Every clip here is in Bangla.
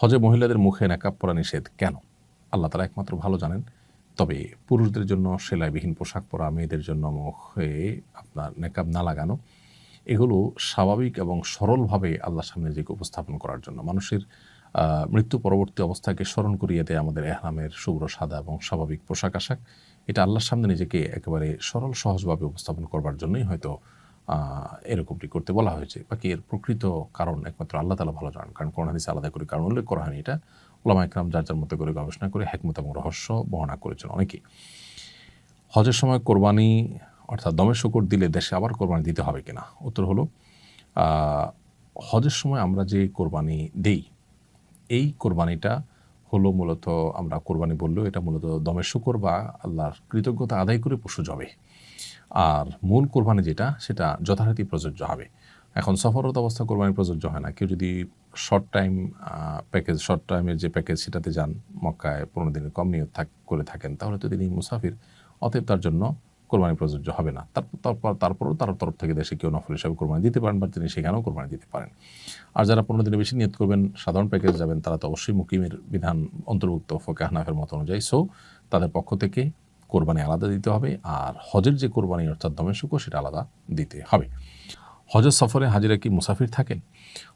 হজে মহিলাদের মুখে নেকাব পরা নিষেধ কেন? আল্লাহ তাআলা একমাত্র ভালো জানেন। তবে পুরুষদের জন্য সেলাইবিহীন পোশাক পরা, মেয়েদের জন্য মুখে আপনার নেকাব না লাগানো, এগুলো স্বাভাবিক এবং সরলভাবে আল্লাহর সামনে নিজেকে উপস্থাপন করার জন্য। মানুষের মৃত্যু পরবর্তী অবস্থাকে স্মরণ করিয়ে দেয় আমাদের এহরামের শুভ্র সাদা এবং স্বাভাবিক পোশাক-আশাক। এটা আল্লাহর সামনে নিজেকে একেবারে সরল সহজভাবে উপস্থাপন করবার জন্যই হয়তো এরকমটি করতে বলা হয়েছে। বাকি এর প্রকৃত কারণ একমাত্র আল্লাহ তাআলা ভালো জানেন। কারণ কোরআন হাদিসে আলাদা করে কারণ উল্লেখ করা হয়নি। এটা উলামায়ে কেরাম যার যার মতো করে গবেষণা করে হিকমত এবং রহস্য বর্ণনা করেছেন অনেকেই। হজের সময় কোরবানি অর্থাৎ দমে শূকর দিলে দেশে আবার কোরবানি দিতে হবে কিনা? উত্তর হলো হজের সময় আমরা যে কোরবানি দেই, এই কোরবানিটা হলো মূলত আমরা কোরবানি বললেও এটা মূলত দমে শূকর বা আল্লাহর কৃতজ্ঞতা আদায় করে পশু জবে। আর মূল কোরবানি যেটা সেটা যথারীতি প্রযোজ্য হবে। এখন সফররত অবস্থা কোরবানি প্রযোজ্য হয় না। কেউ যদি শর্ট টাইমের যে প্যাকেজ সেটাতে যান, মক্কায় ১৫ দিনের কম নিয়ত করে থাকেন, তাহলে তো তিনি মুসাফির, অতএব তার জন্য কোরবানি প্রযোজ্য হবে না। তারপরও তার তরফ থেকে দেশে কেউ নফল হিসাবে কোরবানি দিতে পারেন বা তিনি সেখানেও কোরবানি দিতে পারেন। আর যারা ১৫ দিনের বেশি নিয়ত করবেন, সাধারণ প্যাকেজ যাবেন, তারা তো অবশ্যই মুকিমের বিধান অন্তর্ভুক্ত ফোকাহ হানাফের মত অনুযায়ী। তাদের পক্ষ থেকে কোরবানি আলাদা দিতে হবে, আর হজের যে কোরবানি অর্থাৎ দমে শূকর সেটা আলাদা দিতে হবে। হজের সফরে হাজিরা কি মুসাফির থাকেন?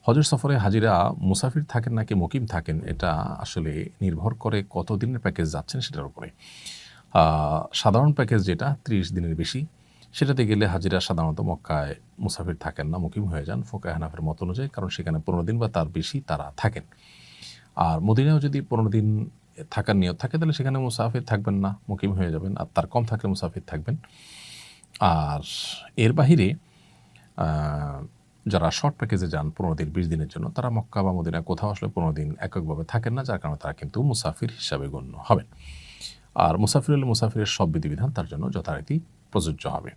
হজের সফরে হাজিরা মুসাফির থাকেন নাকি মুকিম থাকেন, এটা আসলে নির্ভর করে কত দিনের প্যাকেজ যাচ্ছেন সেটার উপরে। সাধারণ প্যাকেজ যেটা ৩০ দিনের বেশি, সেটাতে গেলে হাজিরা সাধারণত মক্কায় মুসাফির থাকেন না, মুকিম হয়ে যান ফোকাহ হানাফের মত অনুযায়ী, কারণ সেখানে ১৫ দিন বা তার বেশি তারা থাকেন। আর মদিনায়ও যদি ১৫ দিন থাকার নিয়ত থাকে তাহলে সেখানে মুসাফির থাকবেন না, মুকিম হয়ে যাবেন, আর তার কম থাকলে মুসাফির থাকবেন। আর এর বাহিরে যারা শর্ট প্যাকেজে যান ১৫ দিন ২০ দিনের জন্য, তারা মক্কা বা মদিনায় কোথাও আসলে ১৫ দিন এককভাবে থাকেন না, যার কারণে তারা কিন্তু মুসাফির হিসাবে গণ্য হবেন। আর মুসাফির হলে মুসাফিরের সব বিধিবিধান তার জন্য যথারীতি প্রযোজ্য হবে।